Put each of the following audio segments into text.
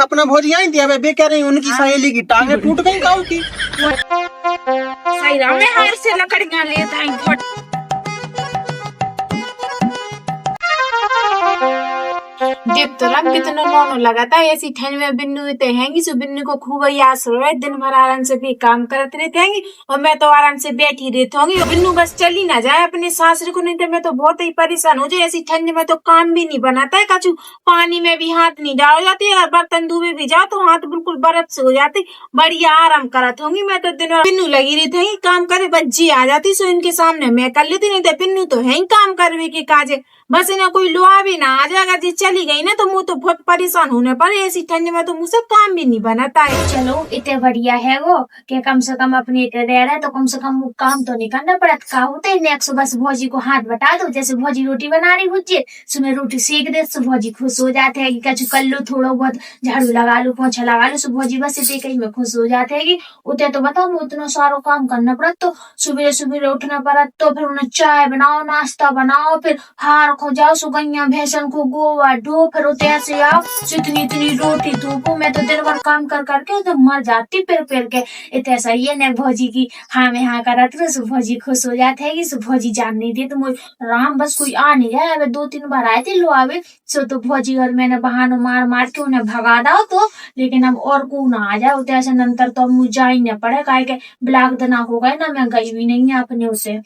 सपना भोजी आई थी, अब बे कह रही उनकी सहेली की टांगे टूट गई गाँव की। सही रहा मैं हार से लकड़ियां लेता है। जब तो रंग कितना नौनो लगा था ऐसी ठंड में बिन्नू इतने हैंगी सो बिन्नू को खूब याद रहे दिन भर आराम से भी काम करते रहते हैंगी और मैं तो आराम से बैठी रहती होंगी। बिन्नू बस चली ना जाए अपने सासरे को, नहीं तो मैं तो बहुत ही परेशान हो जाए। ऐसी ठंड में तो काम भी नहीं बनाता है कछु, पानी में भी हाथ नहीं डाल जाती है, बर्तन धोबे भी जाओ तो हाथ बिल्कुल बर्फ से हो जाती। बढ़िया आराम करत होंगी मैं तो दिन भर। बिन्नू लगी रहती है काम करे, बच्ची आ जाती सो इनके सामने मैं कर लेती, नहीं तो बिन्नू तो है ही काम करवे के काजे। बस इन्हें कोई लुआ भी ना आ जाएगा जी चली गई ना तो मुँह तो बहुत परेशान होने पर ऐसी ठंड में तो मुझसे काम भी नहीं बनाता है। चलो इतने बढ़िया है वो कि कम से कम अपने इतने रह रहा है तो कम से कम वो काम तो नहीं करना पड़ा। का होता है नेक्स्ट बस भौजी को हाथ बटा दो, जैसे भौजी रोटी बना रही होती है सुबह रोटी सेक दे तो भौजी खुश हो जाते हैं कि कछु कर लो, थोड़ा बहुत झाड़ू लगा लो, पोछा लगा लो, सो भौजी बस इतने कहीं में खुश हो जाते हैं कि उतने तो बताओ उतना सारा काम करना पड़ा। तो सुबह सुबह उठना पड़ा तो फिर उन्हें चाय बनाओ, नाश्ता बनाओ, फिर हार खो जाओ, सुगैया भैंसन को गोवा ढो, फिर उतने से आओ इतनी इतनी रोटी धूपो। मैं तो दिन भर काम कर करके तो मर जाती पेर पेर के। इतने सही है ना भौजी की हाँ में हाँ करत रहो सो भौजी खुश हो जाते है कि सो भौजी जान नहीं दे तो मुझे राम बस कोई आ नहीं जाए। अब 2-3 बार आए थे लो आवे सो तो भौजी और मैंने बहाना मार मार के उन्हें भगा दाओ तो, लेकिन अब और को ना आ जाए उतने से नंतर तो अब मुझे जा ही न पड़े काहे के ब्लाक दना हो गए ना, मैं गई भी नहीं है अपने उसे।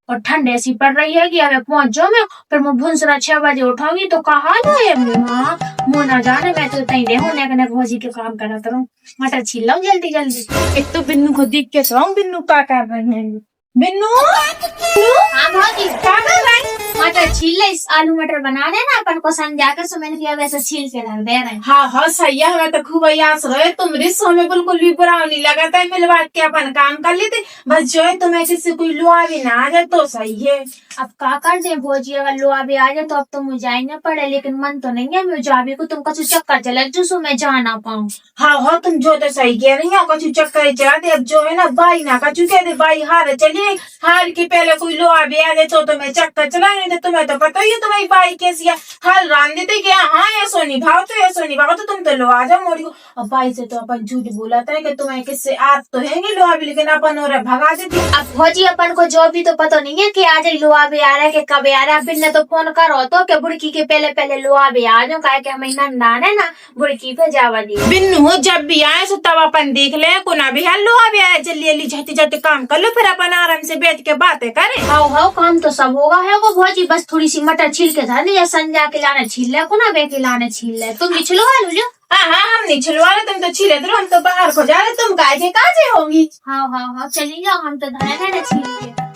और ठंड ऐसी पड़ रही है कि अब पहुंच जाओ मैं, फिर मैं भुंसरा 6 बजे उठाऊंगी तो कहा जाए माँ मुँह ना जाने। मैं तो तई देखो नेक भौजी के काम करत रहूं, मटर छील लो जल्दी जल्दी। एक तो बिन्नू को देख के सो बिन्नू का कर रही है। बिन्नू हाँ भौजी क्या कर रही है? मटर छील ले, आलू मटर बना देना अपन को समझा कर, सो मैंने किया वैसे छील के रख दे रहे। हाँ हाँ सही है, हमें तो खूब याद रहे तुम रिश्तों में बिल्कुल भी बुरा नहीं लगाता है, मिलवा के अपन काम कर लेते। बस जो है तुम्हें किसी कोई लुआ भी ना आ जाए तो सही है। अब का कर दे भौजी, अगर लो अभी आ जाए तो अब तो मुझे ही ना पड़े, लेकिन मन तो नहीं है मुझे अभी को तुम कछु चक्कर चला जो सो मैं जा ना पाऊँ। हाँ हाँ तुम जो तो सही कह रही हो, कछु चक्कर चलाते। अब जो है ना बाई ना कछु कह दे बाई हार चलिए, हार के पहले कोई लोहा भी आ जाए तो तुम्हें चक्कर चलाएंगे। तुम्हें तो पता ही है तुम्हारी बाई कैसी है, हाल रान देते कि हाँ ऐसो नहीं भाव तो ऐसो नहीं भाव तो तुम तो लो आ जाओ मोड़ी को। अब बाई से तो अपन झूठ बोलाता है कि तुम्हें किससे आज तो है लोहा भी, लेकिन अपन और भगा देती। अब भौजी अपन को जो भी तो पता नहीं है कि आज ही लोहा भी आ रहा है कि कब आ रहा है। बिन्ने तो फोन करो तो कि बुड़की के पहले पहले लोहा भी आ जाओ, काहे कि हमें नंदान है ना बुड़की पे जावा दी। बिन्नू जब भी आए सो तब अपन देख ले कोना भी हाल लोहा भी आए, जल्दी जल्दी झटी झटी काम कर लो, फिर अपन आराम से बैठ के बातें करें। हाँ हाँ काम तो सब होगा है वो भौजी, बस थोड़ी सी मटर छील के था या संजा के लाने छील ले को ना बे के लाने छील ले, तुम भी छिलवा लो जो। हाँ हाँ हम नहीं छिलवा रहे, तुम तो छिले दो, हम तो बाहर को जा रहे, तुम काहे के काजे होगी। हाँ हाँ हाँ चली जाओ, हम तो धरे थे ना छील के।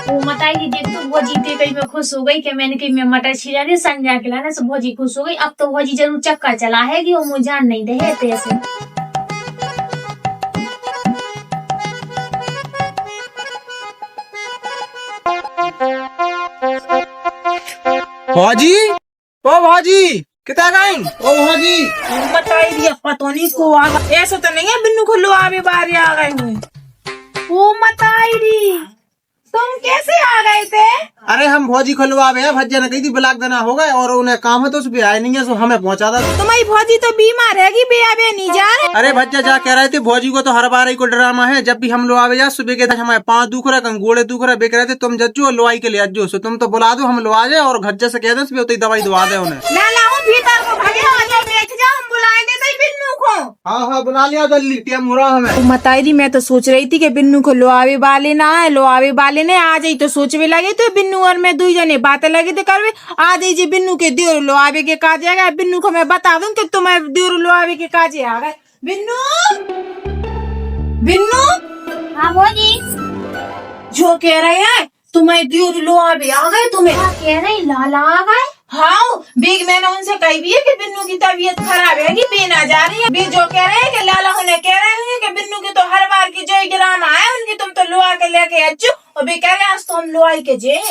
वो बताएगी देख तो भौजी ते कहीं में खुश हो गई कि मैंने कहीं में मटर छिला दी संजा के लाने से भौजी खुश हो गई। अब तो भौजी जरूर चक्कर चला है कि वो मुझे जान नहीं दे ऐसे। भौजी ओ भौजी कितना गई ओ भौजी। बताई दिया पता नहीं को आ गए, ऐसा तो नहीं है बिन्नू को लो आवे बाहर आ गए हुए। वो बताई दी तुम कैसे आ गए थे? अरे हम भौजी खुलवा गए, भज्जा ने कही थी ब्लाक देना हो गए और उन्हें काम है तो उस पे आए नहीं है, सो हमें पहुंचा था। तुम्हारी भौजी तो बीमार है बे आवे नहीं जा रहे। अरे भज्जा जा कह रहे थे भौजी को तो हर बार ही को ड्रामा है, जब भी हम लोग आवे जा सुबह के हमारे पाँव दुख रहा कहीं गोड़े दुख रहा बेच रहे थे, तुम जज्जो और लोआई के लिए अज्जो सो तुम तो बुला दो हम लोआ जाए और घर से कह दे सुबह उतनी दवाई दवा दे उन्हें। ना लाऊं भीतर को भगे आ जाओ बैठ जाओ, हम बुलाए देते बिन्नू को। हाँ हाँ बुला लिया जल्दी टाइम हो रहा हमें। मताई मैं तो सोच रही थी कि बिन्नू को लोआवे वाले ना है, लोआवे वाले ने आ जाई तो सोचवे लगे तो बिन्नू और मैं 2 जने बातें लगे थे करवे। आ जाइए बिन्नू के देर लोआवे के काजे आ गए, बिन्नू को मैं बता दूं कि तुम्हें देर लोआवे के काजे आ गए। बिन्नू बिन्नू हाँ भौजी जो कह रहे हैं तुम्हें देर लोआवे आ गए, तुम्हें कह रही लाला आ गए। हाँ बेग मैंने उनसे कही भी है कि बिन्नू की तबीयत खराब है कि बे ना जा रही है। बे जो कह रहे हैं कि लाला उन्हें कह रहे हैं कि बिन्नू की तो हर बार की जो गिराम आए उनकी तुम तो लोआ के लेके अच्छो, और बे कह रहे हैं आज तो हम लोआई के जे।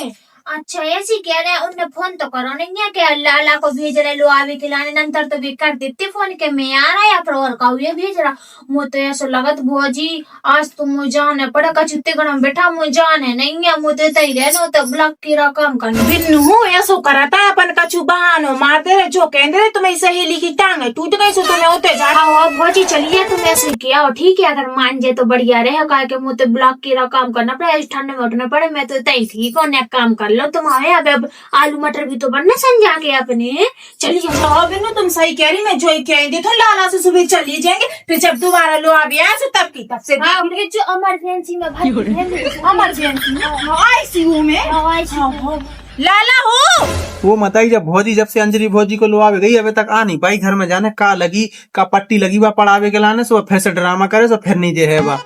अच्छा ऐसी कह रहे हैं, उनने फोन तो करो नहीं है क्या लाला को भेज रहे लो आवे के लाने, नंतर तो भी कर देते फोन के मैं आ रहा या फिर और काऊ ये भेज रहा। मुझे तो ऐसा लगत भौजी आज तो मुझे जाने पड़ा कचुत्ते गणम बैठा मुझे जाने नहीं है, मुझे तो ही रहना तो ब्लॉक की रकम करनी बिन्नू ऐसो कराता है अपन कछु बहानो मार दे रहे जो कह दे तुम्हें सहेली की टांग है टूट गई सो तुम्हें होते जा। हाँ भौजी चलिए तुम ऐसे किया हो ठीक है, अगर मान जाए तो बढ़िया रहे कहा कि मुझे ब्लॉक की रकम करना पड़े, इस ठंड में उठना पड़े, मैं तो तय ठीक हूँ काम कर लो तुम आए। अब आलू मटर भी तो बनना समझा के अपने चलिए। हाँ बिन्नू तुम सही कह रही, मैं जो ही कह दी तो लाला से सुबह चली जाएंगे, फिर जब दोबारा लो अभी आए तो तब की तब से जो इमरजेंसी में भर्ती है इमरजेंसी में आईसीयू में लाला हो। वो बताई जब भौजी जब से अंजलि भौजी को लुआवे गई अबे तक आ नहीं पाई घर में, जाने का लगी का पट्टी लगी बा पड़ावे के लाने से फिर से ड्रामा करे तो फिर नहीं जे है बा।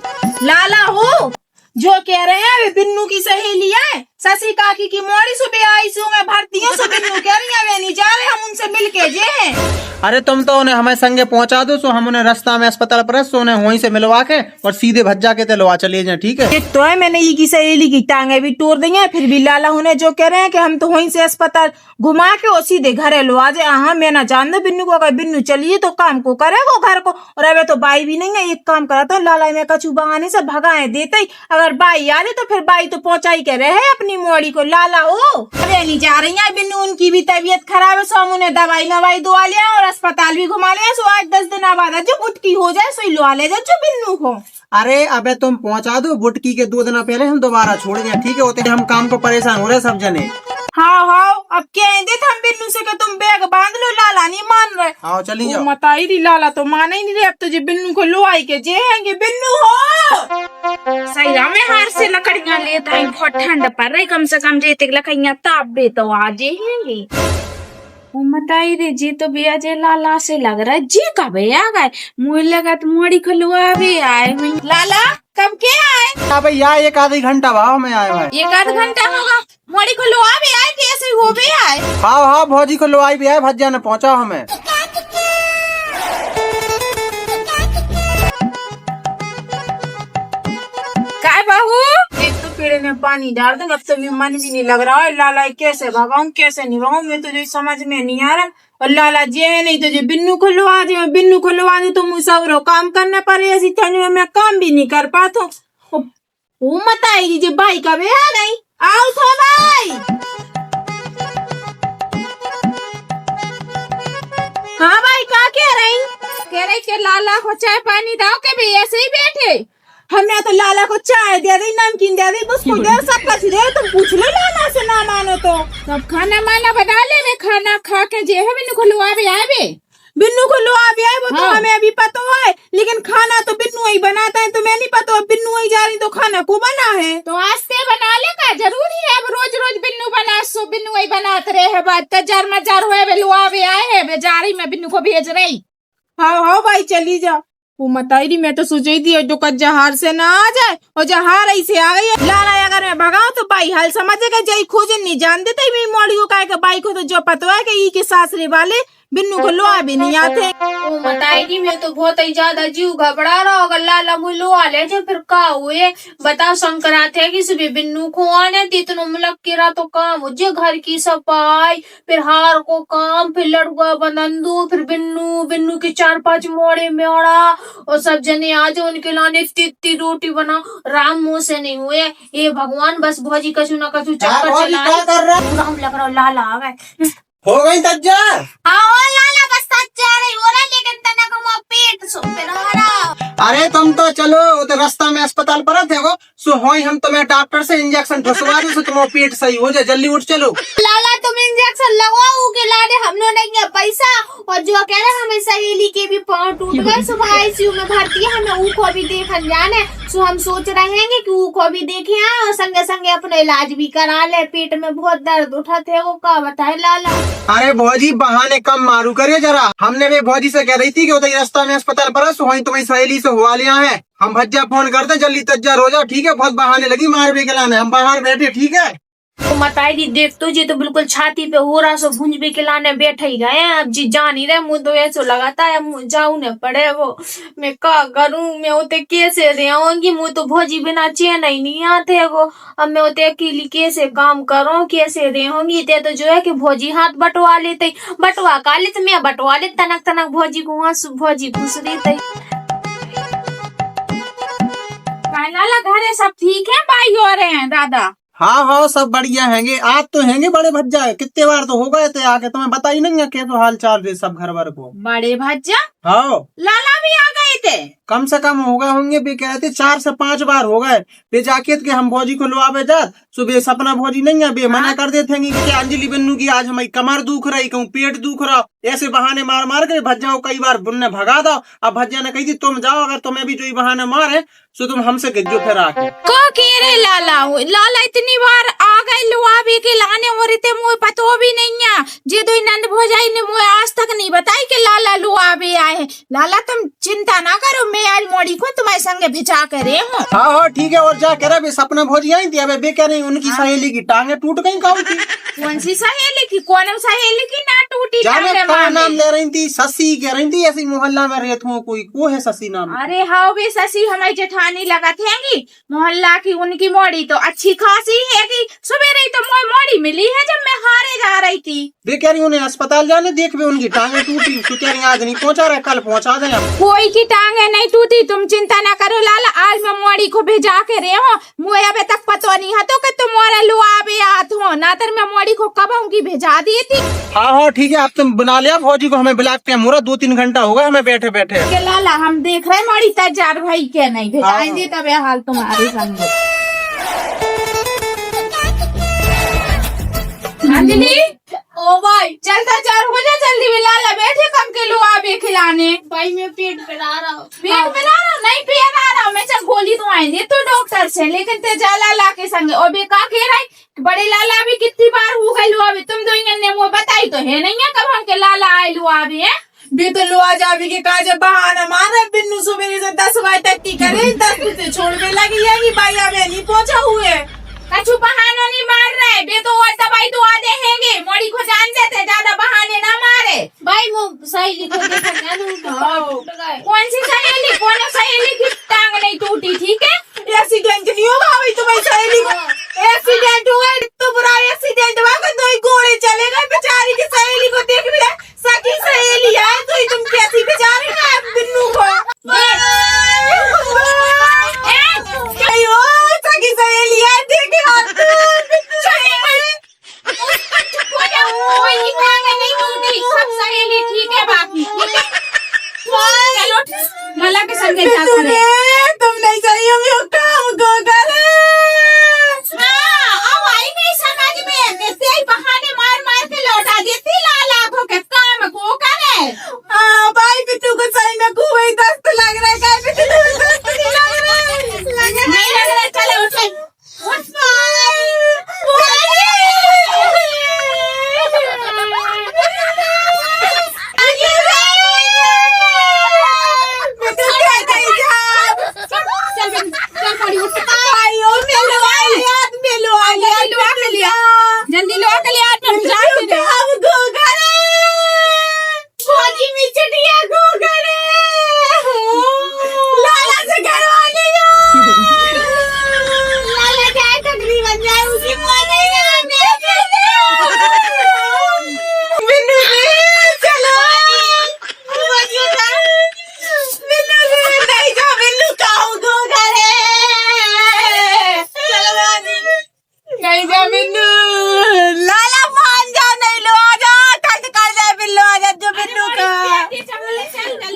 लाला हो जो कह रहे हैं वे बिन्नू की सहेली है शशि काकी की मोड़ी सुबह आईसीयू में भर्ती है, सो बिन्नू कह रही है वे नहीं जा रहे हम उनसे मिल के जे हैं। अरे तुम तो उन्हें हमें संगे पहुंचा दो, सो हम उन्हें रास्ता में अस्पताल पर सो उन्हें वहीं से मिलवा के और सीधे भज्जा के लवा चले जाए ठीक है। एक तो है मैंने ये की सहेली की टांगे भी तोड़ दी है, फिर भी लाला होने जो कह रहे हैं कि हम तो वहीं से अस्पताल घुमा के और सीधे घरे लवा जाए। हाँ मैं ना जान दो बिन्नू को, अगर बिन्नू चलिए तो काम को करेगा घर को, और अबे तो बाई भी नहीं है, एक काम कराता हूँ लाला में कछु बहाने से भगाए देते ही, अगर बाई आ रही तो फिर बाई तो पहुंचाई के रहे अपनी मोड़ी को। लाला ओ अरे नहीं जा रही है बिन्नू, उनकी भी तबीयत खराब है, सो हम उन्हें दवाई नवाई दुआ लिया और अस्पताल भी घुमा लिया, सो 8-10 दिन बाद जो बुटकी हो जाए सो लुआ ले जाए जो बिन्नू को। अरे अबे तुम पहुंचा दो, बुटकी के 2 दिन पहले हम दोबारा छोड़ गए ठीक है, होते हम काम को परेशान हो रहे सब जने। हाँ अब कह दे हम बिन्नू से कि तुम बैग बांध लो, लाला नहीं मान रहे। आओ चली जाओ। मताई रही लाला तो माना ही नहीं रहे, अब तो जो बिन्नू को लुआई के जेहेंगे। बिन्नू हो सही रहा मैं हार से लकड़ियां लेता है, बहुत ठंड पड़ रही, कम से कम जेते लकड़ियां ताप दे तो आ जेहेंगे। मताई रे जी तो भैया जे लाला से लग रहा है जी कब आ गए, मुझे लगा तो मोड़ी खुलवा भी आए। लाला कब के आए? हाँ भैया 1-आधा घंटा भाव में आए भाई। 1-आधा घंटा होगा, मोड़ी खुलवा भी आए कैसे हो भी आए? हाँ भौजी को लुआई भी आए, भज्जा ने पहुंचा हमें। काय बाबू एक तो पेड़ में पानी डाल दूंगा, अब तो भी मन भी नहीं लग रहा है। लाला कैसे भगाऊं कैसे नहीं भगाऊं, मैं तो जो समझ में नहीं आ रहा। और लाला जे है नहीं तो जो बिन्नू को लुआ दे, बिन्नू को लुआ दे तो मुझे सब काम करना पड़े, ऐसी ठंड में मैं काम भी नहीं कर पाता हूँ। वो मत आई जी भाई कब आ नहीं आओ तो भाई। हाँ भाई क्या कह रही कि लाला को चाय पानी दाओ के भी ऐसे ही बैठे, हमने तो लाला को चाय दे दी नमकीन दे दी बिस्कुट दे सब कुछ दे, तुम पूछ लो लाला से ना मानो तो। सब खाना माना बना ले, वे खाना खा के जे है बिन्नू को लुआ भी आए, वे बिन्नू को लुआ भी आए वो तो हमें अभी पता है, लेकिन खाना तो बिन्नू ही बनाता है, तुम्हें नहीं पता बिन्नू ही जा रही तो खाना को बना है तो आज से बना ले का जरूरी है, अब रोज रोज बिन्नू बना सो बिन्नू ही बनाते रहे है, बात तजार मजार हुए वे लुआ भी आए है, वे जा रही मैं बिन्नू को भेज रही। हाँ भाई चली जाओ। वो मताई मैं तो सोच रही थी जो जहार से ना आ जाए, और जहार ऐसे आ गई है। लाला अगर मैं भगाऊं तो बाई हाल समझेगा, जय खोजे नहीं जान देते मेरी मोड़ी को का बाई को तो जो पता है कि के सासरे वाले बिन्नू को लुआ भी नहीं आते। वो बताएगी मैं तो बहुत ही ज्यादा जीव घबरा रहा होगा, लाला मुझे लुआ ले थे फिर का हुए बताओ, संक्रांत है कि सुबह बिन्नू को आने तीतनो मुलक किरा तो काम हो जे, घर की सफाई फिर हार को काम फिर लड़ुआ बनंदू फिर बिन्नू के 4-5 मोड़े मेड़ा और सब जने आज उनके लाने तित्ती रोटी बना, राम मुंह से नहीं हुए ये भगवान, बस भौजी कछु न कछु चक्कर चला लग रहा लाला आ गए। हो गई तज्जार? लाला बस तज्जार ही हो रहा, लेकिन तना को पेट सो पे रहा। अरे तुम तो चलो तो रास्ता में अस्पताल पर थे वो, सो होई हम तुम्हें डॉक्टर से इंजेक्शन ठुसवा दे, सो तुम्हारा पेट सही हो जाए, जल्दी उठ चलो। लाला तुम इंजेक्शन लगवाओ के लाने हमने नहीं है पैसा, और जो कह रहे हमें सहेली के भी पाँव टूट गए, सुबह आईसीयू में भर्ती है, हमें ऊ को भी देखन जाने, सो हम सोच रहे हैं कि ऊ को भी देखे आए और संगे संगे अपना इलाज भी करा ले, पेट में बहुत दर्द उठा थे वो का बताए लाला। अरे भौजी बहाने कम मारू करिए जरा, हमने भी भौजी से कह रही थी कि उधर रास्ता में अस्पताल पर वहीं तुम्हारी सहेली से हुआ लिया है, हम भज्जा फोन करते जल्दी तज्जार हो जाओ ठीक है, बहुत बहाने लगी मार भी गलाने, हम बाहर बैठे ठीक है। तो मत आई दी, देख तो जी तो बिल्कुल छाती पे हो रहा सो भुंज भी खिलाने बैठे ही गए हैं। अब जी जान ही रहे, मुँह तो ऐसा लगाता है जाऊ न पड़े वो। मैं क्या करूं, मैं उते कैसे रहूंगी, मुँह तो भौजी बिना चैन ही नहीं आते वो। अब मैं उते अकेली कैसे काम करूं, कैसे रहूंगी। ते तो जो है कि भौजी हाथ बटवा लेते, बटवा का लेते, मैं बटवा ले तनक तनक भौजी को वहाँ भौजी घुस देते। लाला घर है सब ठीक है, भाई और हैं दादा? हाँ हाँ सब बढ़िया हैंगे। आज तो हैंगे बड़े भज्जा, कितने बार तो हो गए थे आके, तुम्हें बता ही नहीं है क्या तो हाल चाल रहे सब घर भर को। बड़े भज्जा हाँ लाला भी आ गए थे? कम से कम हो गए होंगे, वे कह रहे थे 4 से 5 बार हो गए। वे जाके के हम भौजी को लुआवे जात, सुबह सपना भौजी नहीं है, वे मना कर देते हैं कि अंजलि बन्नू की आज हमारी कमर दुख रही, कहूँ पेट दुख रहा, ऐसे बहाने मार मार के भज्जा को कई बार बुनने भगा दो। अब भज्जा ने कही थी तुम जाओ, अगर तुम्हें भी जो ही बहाने मारे सो तुम हमसे गिज्जो फिर आके। को कह रहे लाला, लाला इतनी बार आ गए लुआवे के लाने और इतने मुझे पतो भी नहीं है। जे दो नंद भौजाई ने मुझे आज तक नहीं बताई कि लाला लुआवे आए। लाला तुम चिंता ना करो, मैं आज मोड़ी को तुम्हारे संगे भिजा करे हूँ। हाँ हाँ ठीक है। और जा कह रहे सपना भौजी आई थी, अब वे कह रही उनकी सहेली की टांगे टूट गई। कौन की? कौन सी सहेली की? कौन सहेली की ना टूटी? जाने का नाम ले रही थी, शशि कह रही थी, ऐसी मोहल्ला में रहती हूँ कोई को है शशि नाम। अरे हाँ वे शशि हमारी जेठानी लगा थे मोहल्ला की, उनकी मोड़ी तो अच्छी खासी है कि सवेरे तो मोड़ी मिली है जब मैं हारे जा रही थी। वे कह रही उन्हें अस्पताल जाने, देख वे उनकी टांगे टूटी, तो कह रही आज नहीं पहुंचा रहे, कल पहुंचा दें। कोई की टांगे नहीं टूटी, तुम चिंता ना करो लाला, आज मैं मोड़ी को भेजा के रहे हो। मुझे अभी तक पता नहीं है तो कि तुम मोरा लुआवे आत हो, ना तो मैं मोड़ी को कब की भेजा दी थी। हाँ हाँ ठीक है, आप तुम बुला लिया भौजी को, हमें बुला के मुरा 2-3 घंटा हो गया हमें बैठे बैठे। लाला हम देख रहे मोड़ी तजार भाई क्या नहीं भेजाएंगे, तब ये हाल तुम्हारे संग। अंजलि ओ भाई चलता चार हो जा जल्दी, लाला बैठे कम के लुआवे खिलाने। भाई मैं पेट पे ला रहा हूँ। पेट पे ला रहा हूँ? नहीं पे ला रहा हूँ मैं, चल गोली तो आएंगे तो डॉक्टर से, लेकिन ते जा लाला के संग। और बेका कह रहा है बड़े लाला भी कितनी बार हो गए लुआवे, तुम दो ने वो बताई तो है नहीं है कब हम के लाला आए लुआवे है। भी तो लुआ जावी के काज बहाना मारा, बिन्नू सुबह से 10 बजे तक की करे, 10 बजे छोड़ने लगी है कि भाई अबे नहीं पहुंचा हुए। कछु बहाना नहीं मार रहे बे, तो और दवाई तो आ देंगे, मोड़ी को जान देते, ज्यादा बहाने ना मारे। भाई वो सहेली को देखा कौन सी सहेली? कौन सहेली की टांग नहीं टूटी? ठीक है एक्सीडेंट नहीं होगा भाई तुम्हारी सहेली को, एक्सीडेंट हुआ तो बुरा एक्सीडेंट हुआ, दो ही घोड़े चले गए, बेचारी की सहेली को देख भी सखी सहेली है तो ही तुम कैसी बेचारी ना बिन्नू को। सखी सहेली है देखे हाथ नहीं टूटी, सब सहेली ठीक है, बाकी ठीक है। चलो लाला के संगे जाकर तुम नहीं सही हो काम को करे। अब आई नहीं समझ में, कैसे बहाने मार मार के लौटा देती लाला को के काम को करे। हाँ भाई बिट्टू को सही में खूब ही दस्त लग रहा है, क्या बिट्टू को दस्त नहीं लग रहा है? नहीं लग रहा, चलो उठे उठ जल्दी लो के लिया फौजी में चटिया को करे लाला से घर वाले लाला क्या तकरीबन जाए उसी को नहीं बिन्नू चलो बिन्नू नहीं जा, बिन्नू काऊ को करे नहीं जा बिन्नू, लाला मान जा, नहीं लो आ जा, ठंड कर जाए बिल्लो आ जा जो बिन्नू का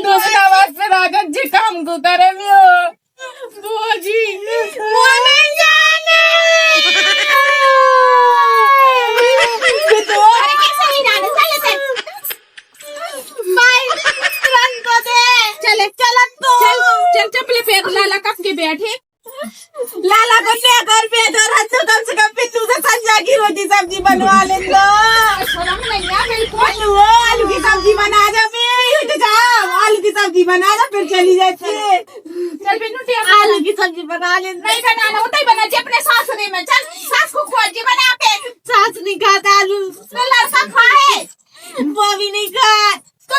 दूसरा बात फिर आ जी काम को करे भौजी वो नहीं जाने अरे कैसे नहीं जाने, चले भाई रन को दे, चले चल तो चल चपले फेर लाला कब के बैठे। लाला को ले घर पे तो रंजो कम से कम पिन्नू से संजा की रोटी सब्जी बनवा ले लो। शर्म नहीं आ बिल्कुल। आलू की सब्जी बना जा, आलू की सब्जी बना जा फिर चली जाती। चल बिन्नू आलू की सब्जी बना ले। नहीं बनाना होता ही बना जी अपने सासुरी में। चल सास को खोल जी बना पे। सास नहीं खाता आलू, उसने लड़का खाए वो भी नहीं खा। तो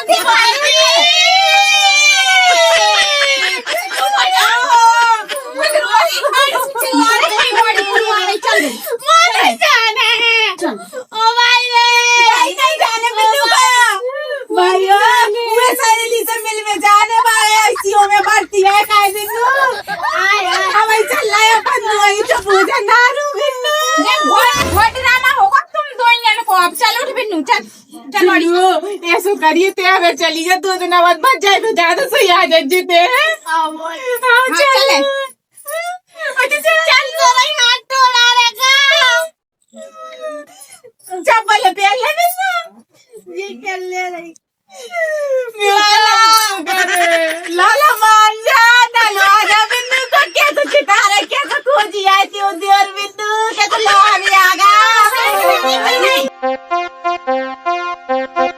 सहेली से मिल में जाने वाले ऐसियों में बढ़ती है काय बिन्नू। हमें चल रहा है बंदू वही तो पूजा नारू बिन्नू। बहुत ड्रामा होगा तुम दो इंजन को। अब चल उठ बिन्नू चल चल बड़ी ऐसो करिए ते हमें चली जा 2 दिन बाद बच जाए तो ज्यादा सही आ जाए जीते हैं। चल तो भाई हाथ टोला रे